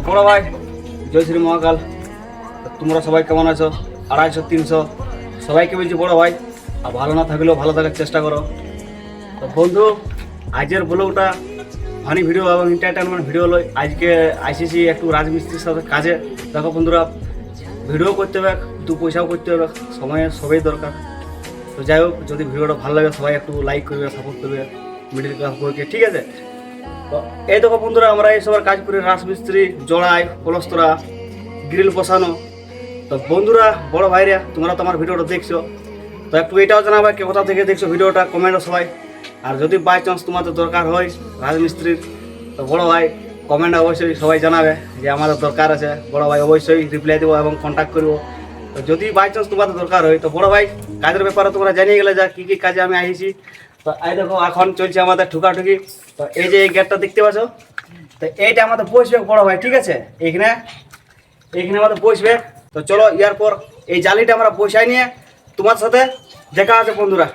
বড় ভাই জয় শ্রী মহাকাল। তোমরা সবাই কেমন আছো? 250 300 সবাইকে বলছি বড় ভাই, আর ভালো না থাকলেও ভালো থাকার চেষ্টা করো। তো বন্ধু, আজকের ব্লগটা ফানি ভিডিও এবং এন্টারটেনমেন্ট ভিডিও লই। আজকে আইসিসি একটু রাজমিস্ত্রির সাথে কাজে। দেখো বন্ধুরা, ভিডিও করতে হবে, দু পয়সাও করতে হবে, সময়ের সবই দরকার। তো যাই হোক, যদি ভিডিওটা ভালো লাগে সবাই একটু লাইক করবে, সাপোর্ট করবে মিডিল ক্লাস বইকে, ঠিক আছে? তো এই দেখো বন্ধুরা, আমরা এই সবার কাজ করি, রাজমিস্ত্রি, জড়াই, পলস্তরা, গ্রিল বসানো। তো বন্ধুরা, বড় ভাইরা, তোমরা তো আমার ভিডিওটা দেখছো, তো একটু এটাও জানাবে কে কোথা থেকে দেখছো ভিডিওটা, কমেন্টও সবাই। আর যদি বাই চান্স তোমাদের দরকার হয় রাজমিস্ত্রির, তো বড় ভাই কমেন্টে অবশ্যই সবাই জানাবে যে আমাদের দরকার আছে। বড় ভাই অবশ্যই রিপ্লাই দেবো এবং কন্ট্যাক্ট করবো। তো যদি বাই চান্স তোমাদের দরকার হয়, তো বড় ভাই কাজের ব্যাপারে তোমরা জানিয়ে গেলে যা কী কী কাজে আমি আইছি। তো এই দেখো, এখন চলছে আমাদের ঠুকাঠুকি। তো এই যে এই গেটটা দেখতে পাচ্ছ, তো এইটা আমাদের বসবে বড় ভাই, ঠিক আছে? এইখানে আমাদের বসবে। তো চলো, ইয়ার পর এই জালিটা আমরা বসাই নিয়ে তোমার সাথে দেখা আছে বন্ধুরা।